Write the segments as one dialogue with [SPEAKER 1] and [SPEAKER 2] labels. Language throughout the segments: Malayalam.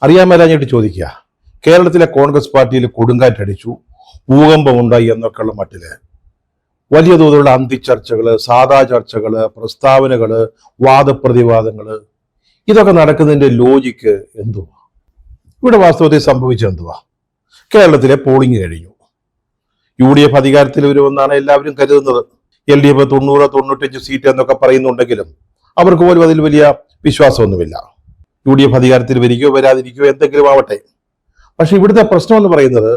[SPEAKER 1] അറിയാൻ മേലാഞ്ഞിട്ട് ചോദിക്കുക. കേരളത്തിലെ കോൺഗ്രസ് പാർട്ടിയിൽ കൊടുങ്കാറ്റടിച്ചു, ഭൂകമ്പമുണ്ടായി എന്നൊക്കെയുള്ള മട്ടില് വലിയ തോതിലുള്ള അന്തിച്ചർച്ചകള്, സാധാ ചർച്ചകള്, പ്രസ്താവനകള്, വാദപ്രതിവാദങ്ങള്, ഇതൊക്കെ നടക്കുന്നതിന്റെ ലോജിക്ക് എന്തുവാ? ഇവിടെ വാസ്തവത്തിൽ സംഭവിച്ചത് എന്തുവാ? കേരളത്തിലെ പോളിംഗ് കഴിഞ്ഞു. UDF അധികാരത്തിൽ വരുമെന്നാണ് എല്ലാവരും കരുതുന്നത്. LDF 90-95 സീറ്റ് എന്നൊക്കെ പറയുന്നുണ്ടെങ്കിലും അവർക്ക് പോലും അതിൽ വലിയ വിശ്വാസമൊന്നുമില്ല. UDF അധികാരത്തിൽ വരികയോ വരാതിരിക്കുകയോ എന്തെങ്കിലും ആവട്ടെ. പക്ഷെ ഇവിടുത്തെ പ്രശ്നം എന്ന് പറയുന്നത്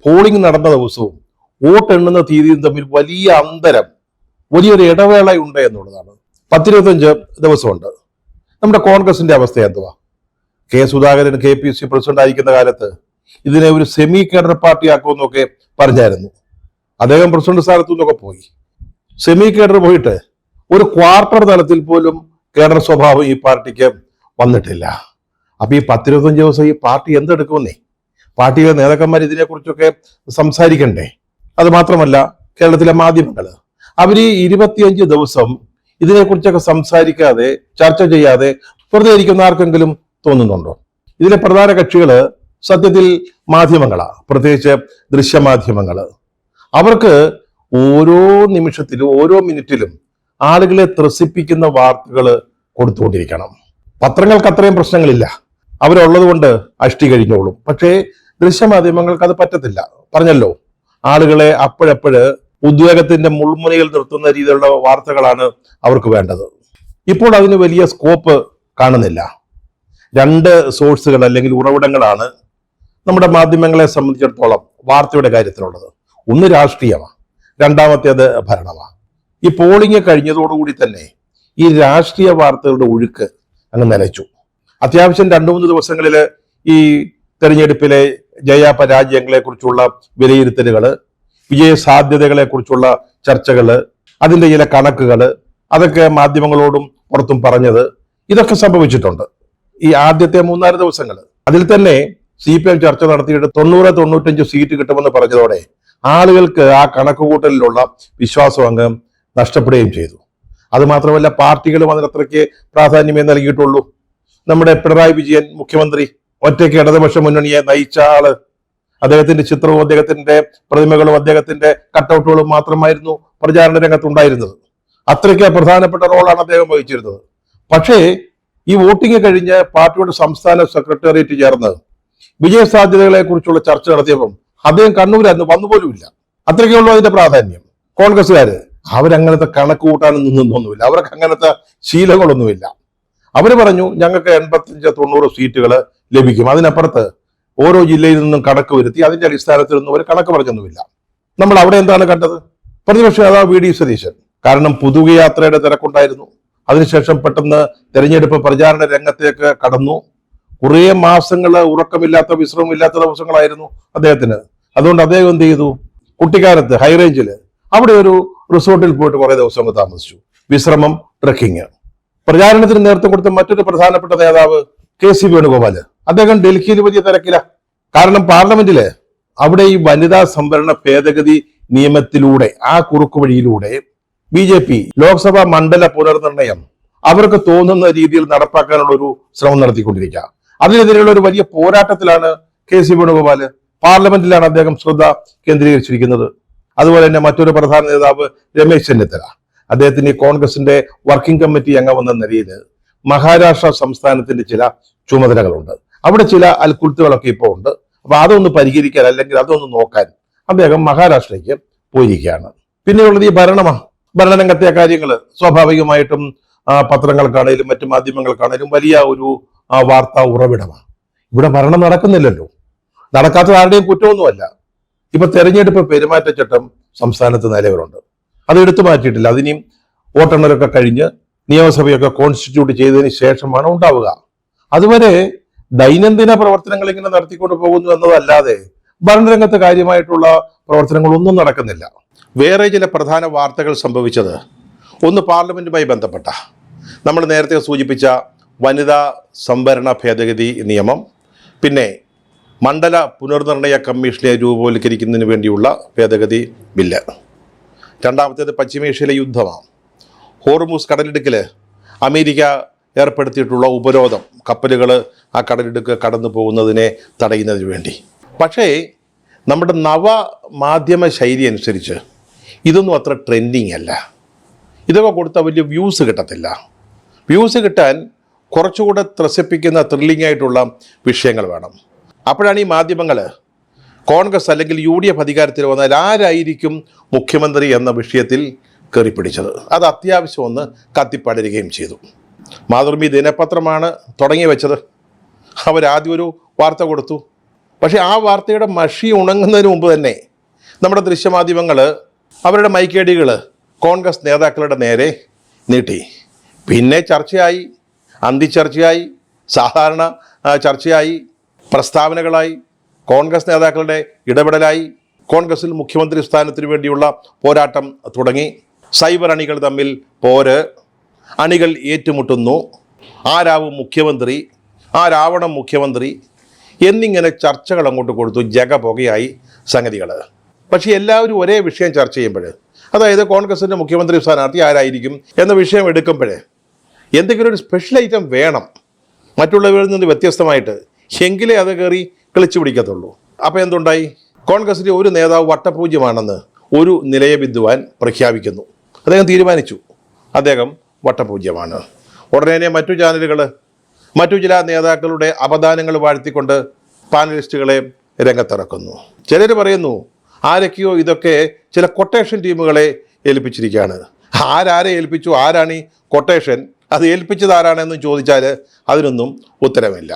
[SPEAKER 1] പോളിംഗ് നടന്ന ദിവസവും വോട്ട് എണ്ണുന്ന തീയതിയും തമ്മിൽ വലിയ അന്തരം, വലിയൊരു ഇടവേള ഉണ്ട് എന്നുള്ളതാണ്. 10-25 ദിവസമുണ്ട്. നമ്മുടെ കോൺഗ്രസിന്റെ അവസ്ഥ എന്തുവാ? സുധാകരൻ KPC പ്രസിഡന്റ് ആയിരിക്കുന്ന കാലത്ത് ഇതിനെ ഒരു സെമി കേഡർ പാർട്ടി ആക്കുമെന്നൊക്കെ പറഞ്ഞായിരുന്നു. അദ്ദേഹം പ്രസിഡന്റ് സ്ഥാനത്തു നിന്നൊക്കെ പോയി. സെമി കേഡർ പോയിട്ട് ഒരു ക്വാർട്ടർ തലത്തിൽ പോലും കേഡർ സ്വഭാവം ഈ പാർട്ടിക്ക് വന്നിട്ടില്ല. അപ്പൊ ഈ 10-25 ദിവസം ഈ പാർട്ടി എന്തെടുക്കുമെന്നേ? പാർട്ടിയിലെ നേതാക്കന്മാർ ഇതിനെക്കുറിച്ചൊക്കെ സംസാരിക്കണ്ടേ? അത് മാത്രമല്ല, കേരളത്തിലെ മാധ്യമങ്ങൾ അവർ ഈ 25 ദിവസം ഇതിനെക്കുറിച്ചൊക്കെ സംസാരിക്കാതെ, ചർച്ച ചെയ്യാതെ വെറുതെ ഇരിക്കുന്ന ആർക്കെങ്കിലും തോന്നുന്നുണ്ടോ? ഇതിലെ പ്രധാന കക്ഷികള് സത്യത്തിൽ മാധ്യമങ്ങളാ, പ്രത്യേകിച്ച് ദൃശ്യമാധ്യമങ്ങള്. അവർക്ക് ഓരോ നിമിഷത്തിലും ഓരോ മിനിറ്റിലും ആളുകളെ ത്രസിപ്പിക്കുന്ന വാർത്തകൾ കൊടുത്തുകൊണ്ടിരിക്കണം. പത്രങ്ങൾക്ക് അത്രയും പ്രശ്നങ്ങളില്ല, അവരുള്ളത് കൊണ്ട് അഷ്ടി കഴിഞ്ഞോളും. പക്ഷേ ദൃശ്യമാധ്യമങ്ങൾക്ക് അത് പറ്റത്തില്ല. പറഞ്ഞല്ലോ, ആളുകളെ അപ്പോഴപ്പോഴ് ഉദ്വേഗത്തിന്റെ മുൾമുനയിൽ നിർത്തുന്ന രീതിയിലുള്ള വാർത്തകളാണ് അവർക്ക് വേണ്ടത്. ഇപ്പോൾ അതിന് വലിയ സ്കോപ്പ് കാണുന്നില്ല. 2 സോഴ്സുകൾ അല്ലെങ്കിൽ ഉറവിടങ്ങളാണ് നമ്മുടെ മാധ്യമങ്ങളെ സംബന്ധിച്ചിടത്തോളം വാർത്തയുടെ കാര്യത്തിലുള്ളത്. ഒന്ന് രാഷ്ട്രീയമാണ്, രണ്ടാമത്തേത് ഭരണമാണ്. ഈ പോളിംഗ് കഴിഞ്ഞതോടുകൂടി തന്നെ ഈ രാഷ്ട്രീയ വാർത്തകളുടെ ഒഴുക്ക് അങ്ങ് നിലച്ചു. അത്യാവശ്യം 2-3 ദിവസങ്ങളിൽ ഈ തെരഞ്ഞെടുപ്പിലെ ജയപരാജയങ്ങളെ കുറിച്ചുള്ള വിലയിരുത്തലുകള്, വിജയ സാധ്യതകളെ കുറിച്ചുള്ള ചർച്ചകള്, അതിന്റെ ചില കണക്കുകള്, അതൊക്കെ മാധ്യമങ്ങളോടും പുറത്തും പറഞ്ഞത്, ഇതൊക്കെ സംഭവിച്ചിട്ടുണ്ട് ഈ ആദ്യത്തെ 3-4 ദിവസങ്ങൾ. അതിൽ തന്നെ CPM ചർച്ച നടത്തിയിട്ട് 90-95 സീറ്റ് കിട്ടുമെന്ന് പറഞ്ഞതോടെ ആളുകൾക്ക് ആ കണക്കുകൂട്ടലിലുള്ള വിശ്വാസം അങ്ങ് നഷ്ടപ്പെടുകയും ചെയ്തു. അത് മാത്രമല്ല, പാർട്ടികളും അതിനത്രയ്ക്ക് പ്രാധാന്യമേ നൽകിയിട്ടുള്ളൂ. നമ്മുടെ പിണറായി വിജയൻ മുഖ്യമന്ത്രി ഒറ്റയ്ക്ക് ഇടതുപക്ഷ മുന്നണിയെ നയിച്ച ആള്, അദ്ദേഹത്തിന്റെ ചിത്രവും അദ്ദേഹത്തിന്റെ പ്രതിമകളും അദ്ദേഹത്തിന്റെ കട്ടൗട്ടുകളും മാത്രമായിരുന്നു പ്രചാരണ രംഗത്തുണ്ടായിരുന്നത്. അത്രയ്ക്ക് പ്രധാനപ്പെട്ട റോളാണ് അദ്ദേഹം വഹിച്ചിരുന്നത്. പക്ഷേ ഈ വോട്ടിംഗ് കഴിഞ്ഞ് പാർട്ടിയുടെ സംസ്ഥാന സെക്രട്ടേറിയറ്റ് ചേർന്ന് വിജയ സാധ്യതകളെ കുറിച്ചുള്ള ചർച്ച നടത്തിയപ്പം അദ്ദേഹം കണ്ണൂരായിരുന്നു, വന്നുപോലുമില്ല. അത്രയ്ക്കുള്ളൂ അതിന്റെ പ്രാധാന്യം. കോൺഗ്രസ്സുകാര് അവരങ്ങനത്തെ കണക്ക് കൂട്ടാനും നിന്നൊന്നുമില്ല, അവർക്ക് അങ്ങനത്തെ ശീലങ്ങളൊന്നുമില്ല. അവര് പറഞ്ഞു ഞങ്ങൾക്ക് 85-90 സീറ്റുകൾ ലഭിക്കും, അതിനപ്പുറത്ത് ഓരോ ജില്ലയിൽ നിന്നും കണക്ക് വരുത്തി അതിന്റെ അടിസ്ഥാനത്തിലൊന്നും ഒരു കണക്ക് പറഞ്ഞൊന്നുമില്ല. നമ്മൾ അവിടെ എന്താണ് കണ്ടത്? പ്രതിപക്ഷ നേതാവ് VD സതീശൻ. കാരണം പുതുകയാത്രയുടെ തിരക്കുണ്ടായിരുന്നു. അതിനുശേഷം പെട്ടെന്ന് തെരഞ്ഞെടുപ്പ് പ്രചാരണ രംഗത്തേക്ക് കടന്നു. കുറേ മാസങ്ങള് ഉറക്കമില്ലാത്ത, വിശ്രമമില്ലാത്ത ദിവസങ്ങളായിരുന്നു അദ്ദേഹത്തിന്. അതുകൊണ്ട് അദ്ദേഹം എന്ത് ചെയ്തു? കുട്ടിക്കാലത്ത് ഹൈറേഞ്ചില് അവിടെ ഒരു റിസോർട്ടിൽ പോയിട്ട് കുറെ ദിവസം താമസിച്ചു. വിശ്രമം, ട്രെക്കിങ്. പ്രചാരണത്തിന് നേതൃത്വം കൊടുത്ത മറ്റൊരു പ്രധാനപ്പെട്ട നേതാവ് KC വേണുഗോപാല്. അദ്ദേഹം ഡൽഹിയിൽ വലിയ തിരക്കില. കാരണം പാർലമെന്റില് അവിടെ ഈ വനിതാ സംവരണ ഭേദഗതി നിയമത്തിലൂടെ, ആ കുറുക്കുവഴിയിലൂടെ BJP ലോക്സഭാ മണ്ഡല പുനർനിർണയം അവർക്ക് തോന്നുന്ന രീതിയിൽ നടപ്പാക്കാനുള്ള ഒരു ശ്രമം നടത്തിക്കൊണ്ടിരിക്കുക. അതിനെതിരെയുള്ള ഒരു വലിയ പോരാട്ടത്തിലാണ് KC വേണുഗോപാല്. പാർലമെന്റിലാണ് അദ്ദേഹം ശ്രദ്ധ കേന്ദ്രീകരിച്ചിരിക്കുന്നത്. അതുപോലെ തന്നെ മറ്റൊരു പ്രധാന നേതാവ് രമേശ് ചെന്നിത്തല. അദ്ദേഹത്തിന് ഈ കോൺഗ്രസിന്റെ വർക്കിംഗ് കമ്മിറ്റി അംഗമെന്ന നിലയിൽ മഹാരാഷ്ട്ര സംസ്ഥാനത്തിന്റെ ചില ചുമതലകളുണ്ട്. അവിടെ ചില അൽക്കുൽത്തുകളൊക്കെ ഇപ്പോൾ ഉണ്ട്. അപ്പൊ അതൊന്ന് പരിഹരിക്കാൻ, അല്ലെങ്കിൽ അതൊന്ന് നോക്കാൻ അദ്ദേഹം മഹാരാഷ്ട്രയ്ക്ക് പോയിരിക്കുകയാണ്. പിന്നെയുള്ളത് ഈ ഭരണമാണ്. ഭരണരംഗത്തെ കാര്യങ്ങൾ സ്വാഭാവികമായിട്ടും പത്രങ്ങൾക്കാണേലും മറ്റു മാധ്യമങ്ങൾക്കാണേലും വലിയ ഒരു വാർത്താ ഉറവിടമാണ്. ഇവിടെ ഭരണം നടക്കുന്നില്ലല്ലോ. നടക്കാത്തത് ആരുടെയും കുറ്റമൊന്നുമല്ല. ഇപ്പൊ തെരഞ്ഞെടുപ്പ് പെരുമാറ്റച്ചട്ടം സംസ്ഥാനത്ത് നിലവിലുണ്ട്, അത് എടുത്തു മാറ്റിയിട്ടില്ല. അതിനെയും വോട്ടെണ്ണലൊക്കെ കഴിഞ്ഞ് നിയമസഭയൊക്കെ കോൺസ്റ്റിറ്റ്യൂട്ട് ചെയ്തതിന് ശേഷമാണ് ഉണ്ടാവുക. അതുവരെ ദൈനംദിന പ്രവർത്തനങ്ങൾ ഇങ്ങനെ നടത്തിക്കൊണ്ട് പോകുന്നു എന്നതല്ലാതെ ഭരണരംഗത്ത് കാര്യമായിട്ടുള്ള പ്രവർത്തനങ്ങളൊന്നും നടക്കുന്നില്ല. വേറെ ചില പ്രധാന വാർത്തകൾ സംഭവിച്ചത്, ഒന്ന് പാർലമെന്റുമായി ബന്ധപ്പെട്ട നമ്മൾ നേരത്തെ സൂചിപ്പിച്ച വനിതാ സംവരണ ഭേദഗതി നിയമം, പിന്നെ മണ്ഡല പുനർനിർണയ കമ്മീഷനെ രൂപവൽക്കരിക്കുന്നതിന് വേണ്ടിയുള്ള ഭേദഗതി ബില്ല്. രണ്ടാമത്തേത് പശ്ചിമേഷ്യയിലെ യുദ്ധമാണ്. ഹോർമുസ് കടലിടുക്കിൽ അമേരിക്ക ഏർപ്പെടുത്തിയിട്ടുള്ള ഉപരോധം, കപ്പലുകൾ ആ കടലിടുക്ക് കടന്നു പോകുന്നതിനെ തടയുന്നതിന് വേണ്ടി. പക്ഷേ നമ്മുടെ നവമാധ്യമ ശൈലി അനുസരിച്ച് ഇതൊന്നും അത്ര ട്രെൻഡിങ് അല്ല. ഇതൊക്കെ കൊടുത്താൽ വലിയ വ്യൂസ് കിട്ടത്തില്ല. വ്യൂസ് കിട്ടാൻ കുറച്ചുകൂടെ ത്രസിപ്പിക്കുന്ന ത്രില്ലിംഗ് ആയിട്ടുള്ള വിഷയങ്ങൾ വേണം. അപ്പോഴാണ് ഈ മാധ്യമങ്ങൾ കോൺഗ്രസ് അല്ലെങ്കിൽ UDF അധികാരത്തിൽ വന്നാൽ ആരായിരിക്കും മുഖ്യമന്ത്രി എന്ന വിഷയത്തിൽ കയറിപ്പിടിച്ചത്. അത് അത്യാവശ്യം ഒന്ന് കത്തിപ്പടരുകയും ചെയ്തു. മാതൃഭൂമി ദിനപത്രമാണ് തുടങ്ങി വെച്ചത്. അവരാദ്യം ഒരു വാർത്ത കൊടുത്തു. പക്ഷേ ആ വാർത്തയുടെ മഷി ഉണങ്ങുന്നതിന് മുമ്പ് തന്നെ നമ്മുടെ ദൃശ്യമാധ്യമങ്ങൾ അവരുടെ മൈക്കേടികൾ കോൺഗ്രസ് നേതാക്കളുടെ നേരെ നീട്ടി. പിന്നെ ചർച്ചയായി, അന്തിച്ചർച്ചയായി, സാധാരണ ചർച്ചയായി, പ്രസ്താവനകളായി, കോൺഗ്രസ് നേതാക്കളുടെ ഇടപെടലായി, കോൺഗ്രസിൽ മുഖ്യമന്ത്രി സ്ഥാനത്തിന് വേണ്ടിയുള്ള പോരാട്ടം തുടങ്ങി. സൈബർ അണികൾ തമ്മിൽ പോര്, അണികൾ ഏറ്റുമുട്ടുന്നു, ആരാവും മുഖ്യമന്ത്രി, ആരാവണം മുഖ്യമന്ത്രി എന്നിങ്ങനെ ചർച്ചകൾ അങ്ങോട്ട് കൊടുത്തു. ജഗപുകയായി സംഗതികൾ. പക്ഷേ എല്ലാവരും ഒരേ വിഷയം ചർച്ച ചെയ്യുമ്പോൾ, അതായത് കോൺഗ്രസിൻ്റെ മുഖ്യമന്ത്രി സ്ഥാനാർത്ഥി ആരായിരിക്കും എന്ന വിഷയം എടുക്കുമ്പോൾ എന്തെങ്കിലും ഒരു സ്പെഷ്യൽ ഐറ്റം വേണം മറ്റുള്ളവരിൽ നിന്ന് വ്യത്യസ്തമായിട്ട്, എങ്കിലേ അത് കയറി കളിച്ചു പിടിക്കത്തുള്ളൂ. അപ്പോൾ എന്തുണ്ടായി? കോൺഗ്രസിൻ്റെ ഒരു നേതാവ് വട്ടപൂജ്യമാണെന്ന് ഒരു നിലയെ ബിന്ദുവാൻ പ്രഖ്യാപിക്കുന്നു. അദ്ദേഹം തീരുമാനിച്ചു അദ്ദേഹം വട്ടപൂജ്യമാണ്. ഉടനെ മറ്റു ചാനലുകൾ മറ്റു ചില നേതാക്കളുടെ അപദാനങ്ങൾ വാഴ്ത്തിക്കൊണ്ട് പാനലിസ്റ്റുകളെ രംഗത്തിറക്കുന്നു. ചിലർ പറയുന്നു ആരൊക്കെയോ ഇതൊക്കെ ചില കൊട്ടേഷൻ ടീമുകളെ ഏൽപ്പിച്ചിരിക്കുകയാണ്. ആരാരെ ഏൽപ്പിച്ചു, ആരാണ് ഈ കൊട്ടേഷൻ, അത് ഏൽപ്പിച്ചത് ആരാണെന്ന് ചോദിച്ചാൽ അതിനൊന്നും ഉത്തരമില്ല.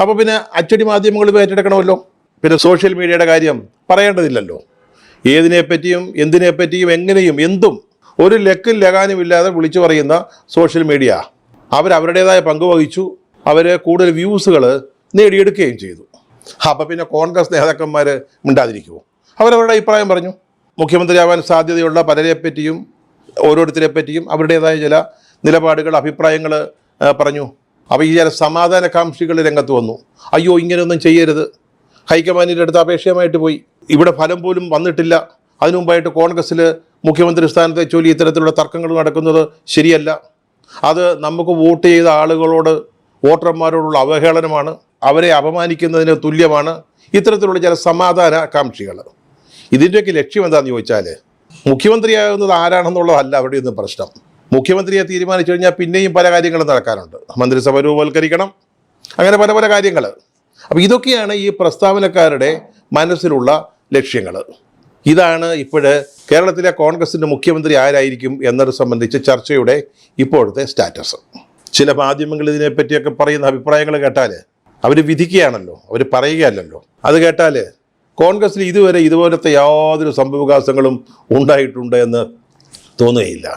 [SPEAKER 1] അപ്പോൾ പിന്നെ അച്ചടി മാധ്യമങ്ങൾ ഏറ്റെടുക്കണമല്ലോ. പിന്നെ സോഷ്യൽ മീഡിയയുടെ കാര്യം പറയേണ്ടതില്ലല്ലോ. ഏതിനെപ്പറ്റിയും എന്തിനെപ്പറ്റിയും എങ്ങനെയും എന്തും ഒരു ലക്കും ലഗാനുമില്ലാതെ വിളിച്ചു പറയുന്ന സോഷ്യൽ മീഡിയ അവരവരുടേതായ പങ്ക് വഹിച്ചു. അവർ കൂടുതൽ വ്യൂസുകൾ നേടിയെടുക്കുകയും ചെയ്തു. അപ്പം പിന്നെ കോൺഗ്രസ് നേതാക്കന്മാർ മിണ്ടാതിരിക്കുമോ? അവരവരുടെ അഭിപ്രായം പറഞ്ഞു. മുഖ്യമന്ത്രിയാവാൻ സാധ്യതയുള്ള പലരെപ്പറ്റിയും ഓരോരുത്തരെ പറ്റിയും അവരുടേതായ ചില നിലപാടുകൾ, അഭിപ്രായങ്ങൾ പറഞ്ഞു. അപ്പോൾ ഈ ചില സമാധാനകാംക്ഷികൾ രംഗത്ത് വന്നു. അയ്യോ, ഇങ്ങനെയൊന്നും ചെയ്യരുത്, ഹൈക്കമാൻഡിൻ്റെ അടുത്ത് അപേക്ഷയുമായിട്ട് പോയി, ഇവിടെ ഫലം പോലും വന്നിട്ടില്ല, അതിനു മുമ്പായിട്ട് കോൺഗ്രസ്സിൽ മുഖ്യമന്ത്രി സ്ഥാനത്തെ ചൊല്ലി ഇത്തരത്തിലുള്ള തർക്കങ്ങൾ നടക്കുന്നത് ശരിയല്ല, അത് നമുക്ക് വോട്ട് ചെയ്ത ആളുകളോട്, വോട്ടർമാരോടുള്ള അവഹേളനമാണ്, അവരെ അപമാനിക്കുന്നതിന് തുല്യമാണ്. ഇത്തരത്തിലുള്ള ചില സമാധാനകാംക്ഷികൾ. ഇതിൻ്റെയൊക്കെ ലക്ഷ്യം എന്താണെന്ന് ചോദിച്ചാൽ മുഖ്യമന്ത്രിയാകുന്നത് ആരാണെന്നുള്ളതല്ല അവിടെയൊന്നും പ്രശ്നം. മുഖ്യമന്ത്രിയെ തീരുമാനിച്ചു കഴിഞ്ഞാൽ പിന്നെയും പല കാര്യങ്ങളും നടക്കാനുണ്ട്. മന്ത്രിസഭ രൂപവൽക്കരിക്കണം, അങ്ങനെ പല പല കാര്യങ്ങൾ. അപ്പോൾ ഇതൊക്കെയാണ് ഈ പ്രസ്താവനക്കാരുടെ മനസ്സിലുള്ള ലക്ഷ്യങ്ങൾ. ഇതാണ് ഇപ്പോഴ് കേരളത്തിലെ കോൺഗ്രസിൻ്റെ മുഖ്യമന്ത്രി ആരായിരിക്കും എന്നത് സംബന്ധിച്ച് ചർച്ചയുടെ ഇപ്പോഴത്തെ സ്റ്റാറ്റസ്. ചില മാധ്യമങ്ങൾ ഇതിനെപ്പറ്റിയൊക്കെ പറയുന്ന അഭിപ്രായങ്ങൾ കേട്ടാൽ അവർ വിധിക്കുകയാണല്ലോ, അവർ പറയുകയല്ലല്ലോ. അത് കേട്ടാൽ കോൺഗ്രസിൽ ഇതുവരെ ഇതുപോലത്തെ യാതൊരു സംഭവവികാസങ്ങളും ഉണ്ടായിട്ടുണ്ട് എന്ന് തോന്നുകയില്ല.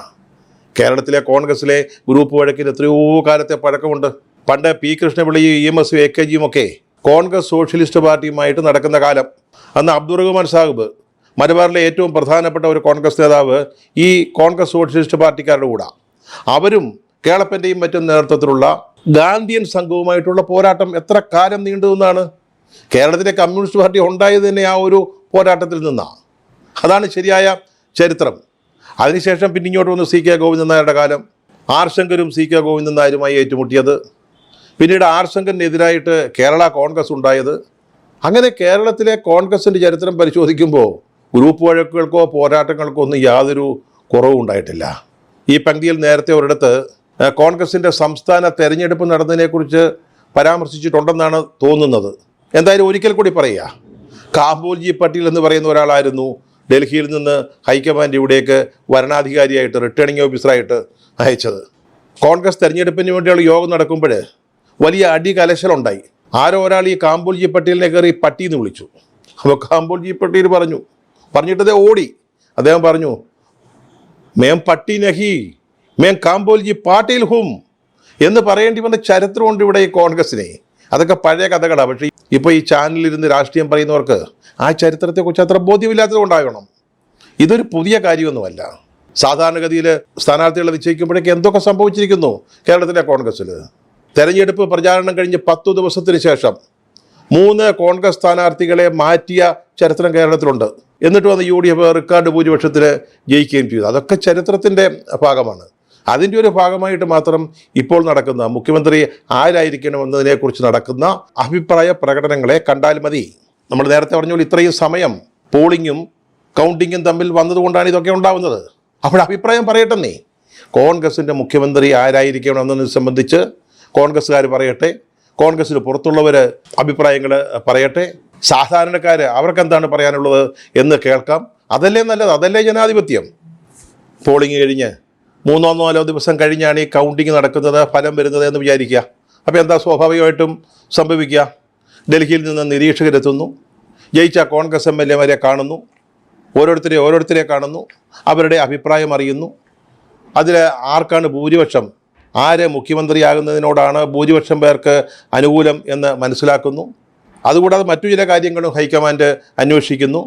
[SPEAKER 1] കേരളത്തിലെ കോൺഗ്രസിലെ ഗ്രൂപ്പ് വഴക്കിന് എത്രയോ കാലത്തെ പഴക്കമുണ്ട്. പണ്ട് പി കൃഷ്ണപിള്ളയും EMS AKG ഒക്കെ കോൺഗ്രസ് സോഷ്യലിസ്റ്റ് പാർട്ടിയുമായിട്ട് നടക്കുന്ന കാലം. അന്ന് അബ്ദുറഹ്മാൻ സാഹിബ്, മലബാറിലെ ഏറ്റവും പ്രധാനപ്പെട്ട ഒരു കോൺഗ്രസ് നേതാവ്, ഈ കോൺഗ്രസ് സോഷ്യലിസ്റ്റ് പാർട്ടിക്കാരുടെ കൂടെ അവരും കേളപ്പൻ്റെയും മറ്റും നേതൃത്വത്തിലുള്ള ഗാന്ധിയൻ സംഘവുമായിട്ടുള്ള പോരാട്ടം എത്ര കാലം നീണ്ടു നിന്നാണ്. കേരളത്തിലെ കമ്മ്യൂണിസ്റ്റ് പാർട്ടി ഉണ്ടായത് തന്നെ ആ ഒരു പോരാട്ടത്തിൽ നിന്നാണ്. അതാണ് ശരിയായ ചരിത്രം. അതിനുശേഷം പിന്നെ ഇങ്ങോട്ട് വന്ന് CK ഗോവിന്ദൻ നായരുടെ കാലം, ആർ ശങ്കരും CK ഗോവിന്ദൻ നായരുമായി ഏറ്റുമുട്ടിയത്, പിന്നീട് ആർ ശങ്കറിനെതിരായിട്ട് കേരള കോൺഗ്രസ് ഉണ്ടായത്. അങ്ങനെ കേരളത്തിലെ കോൺഗ്രസിൻ്റെ ചരിത്രം പരിശോധിക്കുമ്പോൾ ഗ്രൂപ്പ് വഴക്കുകൾക്കോ പോരാട്ടങ്ങൾക്കോ ഒന്നും യാതൊരു കുറവും ഉണ്ടായിട്ടില്ല. ഈ പങ്ക്തിയിൽ നേരത്തെ ഒരിടത്ത് കോൺഗ്രസിൻ്റെ സംസ്ഥാന തെരഞ്ഞെടുപ്പ് നടന്നതിനെക്കുറിച്ച് പരാമർശിച്ചിട്ടുണ്ടെന്നാണ് തോന്നുന്നത്. എന്തായാലും ഒരിക്കൽ കൂടി പറയുക, കാംബോജി പട്ടേൽ എന്ന് പറയുന്ന ഒരാളായിരുന്നു ഡൽഹിയിൽ നിന്ന് ഹൈക്കമാൻഡ് ഇവിടേക്ക് വരണാധികാരിയായിട്ട്, റിട്ടേണിംഗ് ഓഫീസറായിട്ട് അയച്ചത്. കോൺഗ്രസ് തെരഞ്ഞെടുപ്പിന് വേണ്ടിയുള്ള യോഗം നടക്കുമ്പോൾ വലിയ അടി കലശലുണ്ടായി. ആരോ ഒരാൾ ഈ കാംബോജി പട്ടേലിനെ കയറി പട്ടിയെന്ന് വിളിച്ചു. അപ്പോൾ കാംബോജി പട്ടേൽ പറഞ്ഞിട്ടതേ ഓടി. അദ്ദേഹം പറഞ്ഞു, മേം പട്ടി നഹി, മേം കാംബോജി പാട്ടീൽ ഹും എന്ന് പറയേണ്ടി വന്ന ചരിത്രമുണ്ട് ഇവിടെ ഈ കോൺഗ്രസിനെ. അതൊക്കെ പഴയ കഥകളാണ്. പക്ഷേ ഇപ്പോൾ ഈ ചാനലിലിരുന്ന് രാഷ്ട്രീയം പറയുന്നവർക്ക് ആ ചരിത്രത്തെക്കുറിച്ച് അത്ര ബോധ്യമില്ലാത്തത് കൊണ്ടാകണം. ഇതൊരു പുതിയ കാര്യമൊന്നുമല്ല. സാധാരണഗതിയിൽ സ്ഥാനാർത്ഥികളെ നിശ്ചയിക്കുമ്പോഴേക്ക് എന്തൊക്കെ സംഭവിച്ചിരിക്കുന്നു കേരളത്തിലെ കോൺഗ്രസ്സിൽ. തെരഞ്ഞെടുപ്പ് പ്രചാരണം കഴിഞ്ഞ് 10 ദിവസത്തിന് ശേഷം 3 കോൺഗ്രസ് സ്ഥാനാർത്ഥികളെ മാറ്റിയ ചരിത്രം കേരളത്തിലുണ്ട്. എന്നിട്ട് വന്ന് UDF റെക്കോർഡ് ഭൂരിപക്ഷത്തിൽ ജയിക്കുകയും ചെയ്തു. അതൊക്കെ ചരിത്രത്തിൻ്റെ ഭാഗമാണ്. അതിൻ്റെ ഒരു ഭാഗമായിട്ട് മാത്രം ഇപ്പോൾ നടക്കുന്ന മുഖ്യമന്ത്രി ആരായിരിക്കണം എന്നതിനെക്കുറിച്ച് നടക്കുന്ന അഭിപ്രായ പ്രകടനങ്ങളെ കണ്ടാൽ മതി. നമ്മൾ നേരത്തെ പറഞ്ഞ പോലെ ഇത്രയും സമയം പോളിങ്ങും കൗണ്ടിങ്ങും തമ്മിൽ വന്നതുകൊണ്ടാണ് ഇതൊക്കെ ഉണ്ടാവുന്നത്. അപ്പോൾ അഭിപ്രായം പറയട്ടെന്നേ. കോൺഗ്രസിൻ്റെ മുഖ്യമന്ത്രി ആരായിരിക്കണം എന്നതിനെ സംബന്ധിച്ച് കോൺഗ്രസ്സുകാർ പറയട്ടെ, കോൺഗ്രസ്സിന് പുറത്തുള്ളവർ അഭിപ്രായങ്ങൾ പറയട്ടെ, സാധാരണക്കാർ അവർക്കെന്താണ് പറയാനുള്ളത് എന്ന് കേൾക്കാം. അതല്ലേ നല്ലത്, അതല്ലേ ജനാധിപത്യം. പോളിംഗ് കഴിഞ്ഞ് 3-4 ദിവസം കഴിഞ്ഞാണ് ഈ കൗണ്ടിങ് നടക്കുന്നത്, ഫലം വരുന്നത് എന്ന് വിചാരിക്കുക. അപ്പോൾ എന്താ സ്വാഭാവികമായിട്ടും സംഭവിക്കുക? ഡൽഹിയിൽ നിന്ന് നിരീക്ഷകരെത്തുന്നു, ജയിച്ച കോൺഗ്രസ് MLA-മാരെ കാണുന്നു, ഓരോരുത്തരെ കാണുന്നു, അവരുടെ അഭിപ്രായം അറിയുന്നു. അതിൽ ആർക്കാണ് ഭൂരിപക്ഷം, ആര് മുഖ്യമന്ത്രിയാകുന്നതിനോടാണ് ഭൂരിപക്ഷം പേർക്ക് അനുകൂലം എന്ന് മനസ്സിലാക്കുന്നു. അതുകൂടാതെ മറ്റു ചില കാര്യങ്ങളും ഹൈക്കമാൻഡ് അന്വേഷിക്കുന്നു.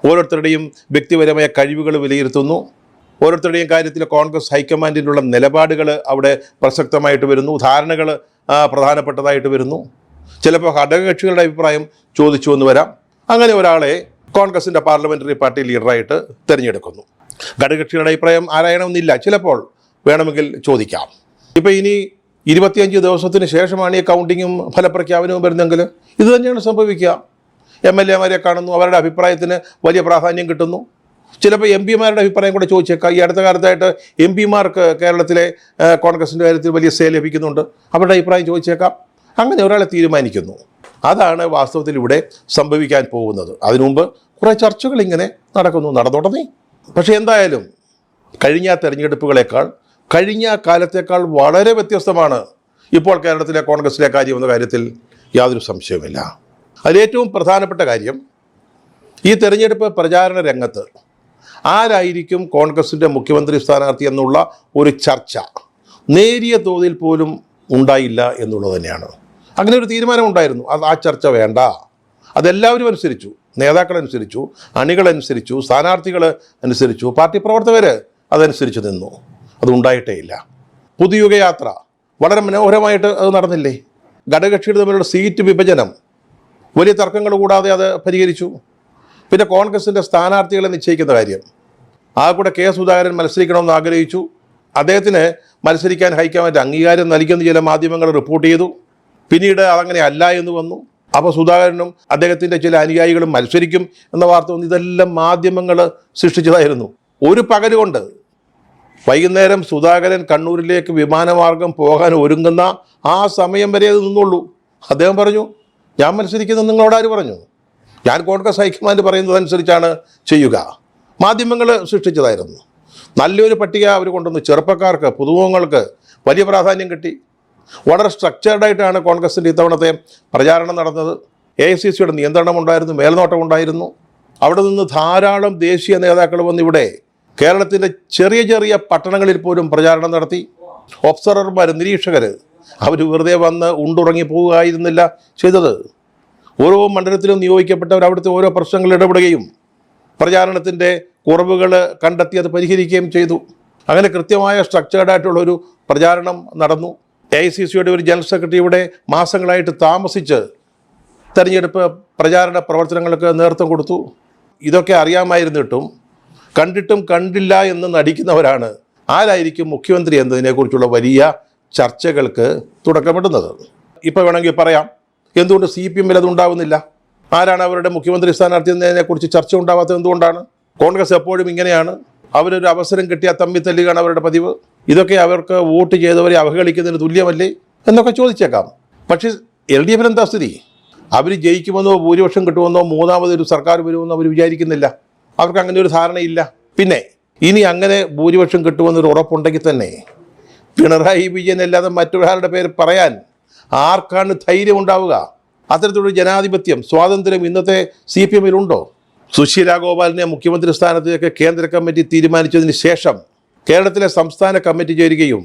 [SPEAKER 1] ഓരോരുത്തരുടെയും വ്യക്തിപരമായ കഴിവുകൾ വിലയിരുത്തുന്നു. ഓരോരുത്തരുടെയും കാര്യത്തിൽ കോൺഗ്രസ് ഹൈക്കമാൻഡിലുള്ള നിലപാടുകൾ അവിടെ പ്രസക്തമായിട്ട് വരുന്നു, ധാരണകൾ പ്രധാനപ്പെട്ടതായിട്ട് വരുന്നു. ചിലപ്പോൾ ഘടകകക്ഷികളുടെ അഭിപ്രായം ചോദിച്ചു എന്ന് വരാം. അങ്ങനെ ഒരാളെ കോൺഗ്രസിൻ്റെ പാർലമെൻ്ററി പാർട്ടി ലീഡറായിട്ട് തിരഞ്ഞെടുക്കുന്നു. ഘടകകക്ഷികളുടെ അഭിപ്രായം ആരായണമെന്നില്ല, ചിലപ്പോൾ വേണമെങ്കിൽ ചോദിക്കാം. ഇപ്പോൾ ഇനി 25 ദിവസത്തിന് ശേഷമാണ് ഈ കൗണ്ടിങ്ങും ഫലപ്രഖ്യാപനവും വരുന്നെങ്കിൽ ഇത് തന്നെയാണ് സംഭവിക്കുക. MLA-മാരെ കാണുന്നു, അവരുടെ അഭിപ്രായത്തിന് വലിയ പ്രാധാന്യം കിട്ടുന്നു. ചിലപ്പോൾ MP-മാരുടെ അഭിപ്രായം കൂടെ ചോദിച്ചേക്കാം. ഈ അടുത്ത കാലത്തായിട്ട് MP-മാർക്ക് കേരളത്തിലെ കോൺഗ്രസിൻ്റെ കാര്യത്തിൽ വലിയ സേ ലഭിക്കുന്നുണ്ട്, അവരുടെ അഭിപ്രായം ചോദിച്ചേക്കാം. അങ്ങനെ ഒരാളെ തീരുമാനിക്കുന്നു. അതാണ് വാസ്തവത്തിൽ ഇവിടെ സംഭവിക്കാൻ പോകുന്നത്. അതിനു മുമ്പ് കുറേ ചർച്ചകൾ ഇങ്ങനെ നടന്നോട്ടെ. പക്ഷേ എന്തായാലും കഴിഞ്ഞ തെരഞ്ഞെടുപ്പുകളേക്കാൾ കഴിഞ്ഞ കാലത്തേക്കാൾ വളരെ വ്യത്യസ്തമാണ് ഇപ്പോൾ കേരളത്തിലെ കോൺഗ്രസിലെ കാര്യം എന്ന കാര്യത്തിൽ യാതൊരു സംശയവുമില്ല. അതിലേറ്റവും പ്രധാനപ്പെട്ട കാര്യം, ഈ തെരഞ്ഞെടുപ്പ് പ്രചാരണ രംഗത്ത് ആരായിരിക്കും കോൺഗ്രസിൻ്റെ മുഖ്യമന്ത്രി സ്ഥാനാർത്ഥി എന്നുള്ള ഒരു ചർച്ച നേരിയ തോതിൽ പോലും ഉണ്ടായില്ല എന്നുള്ളത് തന്നെയാണ്. അങ്ങനെ ഒരു തീരുമാനമുണ്ടായിരുന്നു, ആ ചർച്ച വേണ്ട. അതെല്ലാവരും അനുസരിച്ചു, നേതാക്കളനുസരിച്ചു, അണികളനുസരിച്ചു, സ്ഥാനാർത്ഥികൾ അനുസരിച്ചു, പാർട്ടി പ്രവർത്തകർ അതനുസരിച്ച് നിന്നു. അതുണ്ടായിട്ടേ ഇല്ല. പുതുയുഗയാത്ര വളരെ മനോഹരമായിട്ട് അത് നടന്നില്ലേ? ഘടകകക്ഷികൾ തമ്മിലുള്ള സീറ്റ് വിഭജനം വലിയ തർക്കങ്ങൾ കൂടാതെ അത് പരിഹരിച്ചു. പിന്നെ കോൺഗ്രസിൻ്റെ സ്ഥാനാർത്ഥികളെ നിശ്ചയിക്കുന്ന കാര്യം, ആ കൂടെ K. സുധാകരൻ മത്സരിക്കണമെന്ന് ആഗ്രഹിച്ചു. അദ്ദേഹത്തിന് മത്സരിക്കാൻ ഹൈക്കമാൻഡ് അംഗീകാരം നൽകിയെന്ന് ചില മാധ്യമങ്ങൾ റിപ്പോർട്ട് ചെയ്തു. പിന്നീട് അതങ്ങനെ അല്ല എന്ന് വന്നു. അപ്പോൾ സുധാകരനും അദ്ദേഹത്തിൻ്റെ ചില അനുയായികളും മത്സരിക്കും എന്ന വാർത്ത വന്നു. ഇതെല്ലാം മാധ്യമങ്ങൾ സൃഷ്ടിച്ചതായിരുന്നു. ഒരു പകലുകൊണ്ട് വൈകുന്നേരം സുധാകരൻ കണ്ണൂരിലേക്ക് വിമാനമാർഗം പോകാൻ ഒരുങ്ങുന്ന ആ സമയം വരെ അത് നിന്നുള്ളൂ. അദ്ദേഹം പറഞ്ഞു, ഞാൻ മത്സരിക്കുന്നത് നിങ്ങളോട് ആര് പറഞ്ഞു? ഞാൻ കോൺഗ്രസ് ഹൈക്കമാൻഡ് പറയുന്നതനുസരിച്ചാണ് ചെയ്യുക. മാധ്യമങ്ങൾ സൃഷ്ടിച്ചതായിരുന്നു. നല്ലൊരു പട്ടിക അവർ കൊണ്ടുവന്നു. ചെറുപ്പക്കാർക്ക്, പുതുമുഖങ്ങൾക്ക് വലിയ പ്രാധാന്യം കിട്ടി. വളരെ സ്ട്രക്ചേർഡായിട്ടാണ് കോൺഗ്രസിൻ്റെ ഇത്തവണത്തെ പ്രചാരണം നടന്നത്. AICCയുടെ നിയന്ത്രണമുണ്ടായിരുന്നു, മേൽനോട്ടമുണ്ടായിരുന്നു. അവിടെ നിന്ന് ധാരാളം ദേശീയ നേതാക്കൾ വന്നിവിടെ കേരളത്തിൻ്റെ ചെറിയ ചെറിയ പട്ടണങ്ങളിൽ പോലും പ്രചാരണം നടത്തി. ഒബ്സർവർമാർ, നിരീക്ഷകർ, അവർ വെറുതെ വന്ന് ഉണ്ടുറങ്ങി പോവുകയായിരുന്നില്ല ചെയ്തത്. ഓരോ മണ്ഡലത്തിലും നിയോഗിക്കപ്പെട്ടവർ അവിടുത്തെ ഓരോ പ്രശ്നങ്ങൾ ഇടപെടുകയും പ്രചാരണത്തിൻ്റെ കുറവുകൾ കണ്ടെത്തി അത് പരിഹരിക്കുകയും ചെയ്തു. അങ്ങനെ കൃത്യമായ സ്ട്രക്ചേർഡായിട്ടുള്ളൊരു പ്രചാരണം നടന്നു. AICCയുടെ ഒരു ജനറൽ സെക്രട്ടറി ഇവിടെ മാസങ്ങളായിട്ട് താമസിച്ച് തെരഞ്ഞെടുപ്പ് പ്രചാരണ പ്രവർത്തനങ്ങൾക്ക് നേതൃത്വം കൊടുത്തു. ഇതൊക്കെ അറിയാമായിരുന്നിട്ടും കണ്ടിട്ടും കണ്ടില്ല എന്ന് നടിക്കുന്നവരാണ് ആരായിരിക്കും മുഖ്യമന്ത്രി എന്നതിനെക്കുറിച്ചുള്ള വലിയ ചർച്ചകൾക്ക് തുടക്കമിടുന്നത്. ഇപ്പോൾ വേണമെങ്കിൽ പറയാം, എന്തുകൊണ്ട് CPM-ൽ അതുണ്ടാവുന്നില്ല? ആരാണ് അവരുടെ മുഖ്യമന്ത്രി സ്ഥാനാർത്ഥി എന്നതിനെക്കുറിച്ച് ചർച്ച ഉണ്ടാവാത്തത് എന്തുകൊണ്ടാണ്? കോൺഗ്രസ് എപ്പോഴും ഇങ്ങനെയാണ്. അവരൊരു അവസരം കിട്ടിയാൽ തമ്മിൽ തല്ലുകയാണ് അവരുടെ പതിവ്. ഇതൊക്കെ അവർക്ക് വോട്ട് ചെയ്തവരെ അവഹേളിക്കുന്നതിന് തുല്യമല്ലേ എന്നൊക്കെ ചോദിച്ചേക്കാം. പക്ഷേ LDF-ന് എന്താ സ്ഥിതി? അവർ ജയിക്കുമെന്നോ ഭൂരിപക്ഷം കിട്ടുമെന്നോ മൂന്നാമതൊരു സർക്കാർ വരുമെന്നോ അവർ വിചാരിക്കുന്നില്ല. അവർക്ക് അങ്ങനെ ഒരു ധാരണയില്ല. പിന്നെ ഇനി അങ്ങനെ ഭൂരിപക്ഷം കിട്ടുമെന്നൊരു ഉറപ്പുണ്ടെങ്കിൽ തന്നെ പിണറായി വിജയൻ അല്ലാതെ മറ്റൊരാളുടെ പേര് പറയാൻ ആർക്കാണ് ധൈര്യം ഉണ്ടാവുക? അത്തരത്തിലൊരു ജനാധിപത്യം, സ്വാതന്ത്ര്യം ഇന്നത്തെ CPM-ലുണ്ടോ? സുശീല ഗോപാലിനെ മുഖ്യമന്ത്രി സ്ഥാനത്തേക്ക് കേന്ദ്ര കമ്മിറ്റി തീരുമാനിച്ചതിന് ശേഷം കേരളത്തിലെ സംസ്ഥാന കമ്മിറ്റി ചേരുകയും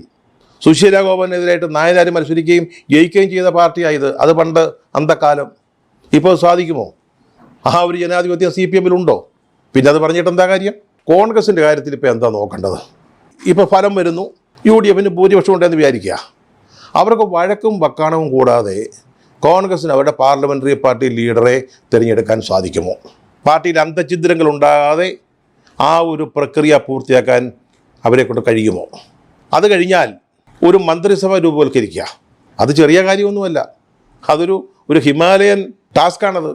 [SPEAKER 1] സുശീല ഗോപാലിനെതിരായിട്ട് നായനാർ മത്സരിക്കുകയും ജയിക്കുകയും ചെയ്ത പാർട്ടിയായത്. അത് പണ്ട് അന്തക്കാലം. ഇപ്പോൾ സാധിക്കുമോ? ആ ഒരു ജനാധിപത്യം CPM-ലുണ്ടോ? പിന്നെ അത് പറഞ്ഞിട്ട് എന്താ കാര്യം? കോൺഗ്രസിൻ്റെ കാര്യത്തിൽ ഇപ്പോൾ എന്താ നോക്കേണ്ടത്? ഇപ്പോൾ ഫലം വരുന്നു, UDF-ന് ഭൂരിപക്ഷം ഉണ്ടെന്ന് വിചാരിക്കുക. അവർക്ക് വഴക്കും വക്കാണവും കൂടാതെ കോൺഗ്രസിന് അവരുടെ പാർലമെൻ്ററി പാർട്ടി ലീഡറെ തിരഞ്ഞെടുക്കാൻ സാധിക്കുമോ? പാർട്ടിയിൽ അന്തഛിദ്രങ്ങൾ ഉണ്ടാകാതെ ആ ഒരു പ്രക്രിയ പൂർത്തിയാക്കാൻ അവരെ കൊണ്ട് കഴിയുമോ? അത് കഴിഞ്ഞാൽ ഒരു മന്ത്രിസഭ രൂപവൽക്കരിക്കുക. അത് ചെറിയ കാര്യമൊന്നുമല്ല. ഒരു ഹിമാലയൻ ടാസ്ക്കാണത്.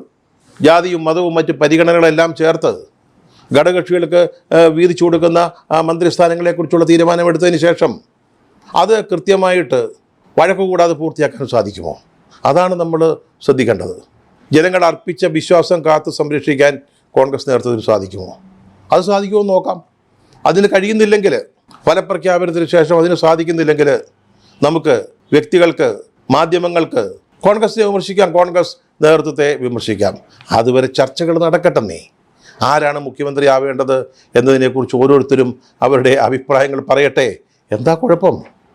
[SPEAKER 1] ജാതിയും മതവും മറ്റ് പരിഗണനകളെല്ലാം ചേർത്ത് ഘടകകക്ഷികൾക്ക് വീതിച്ചു കൊടുക്കുന്ന മന്ത്രിസ്ഥാനങ്ങളെക്കുറിച്ചുള്ള തീരുമാനമെടുത്തതിന് ശേഷം അത് കൃത്യമായിട്ട് വഴക്കുകൂടാതെ പൂർത്തിയാക്കാൻ സാധിക്കുമോ? അതാണ് നമ്മൾ ശ്രദ്ധിക്കേണ്ടത്. ജനങ്ങൾ അർപ്പിച്ച വിശ്വാസം കാത്തു സംരക്ഷിക്കാൻ കോൺഗ്രസ് നേതൃത്വത്തിന് സാധിക്കുമോ? അത് സാധിക്കുമോ എന്ന് നോക്കാം. അതിന് കഴിയുന്നില്ലെങ്കിൽ, ഫലപ്രഖ്യാപനത്തിന് ശേഷം അതിന് സാധിക്കുന്നില്ലെങ്കിൽ, നമുക്ക് വ്യക്തികൾക്ക്, മാധ്യമങ്ങൾക്ക് കോൺഗ്രസിനെ വിമർശിക്കാം, കോൺഗ്രസ് നേതൃത്വത്തെ വിമർശിക്കാം. അതുവരെ ചർച്ചകൾ നടക്കട്ടെന്നേ. ആരാണ് മുഖ്യമന്ത്രി ആവേണ്ടത് എന്നതിനെക്കുറിച്ച് ഓരോരുത്തരും അവരുടെ അഭിപ്രായങ്ങൾ പറയട്ടെ. എന്താ കുഴപ്പം?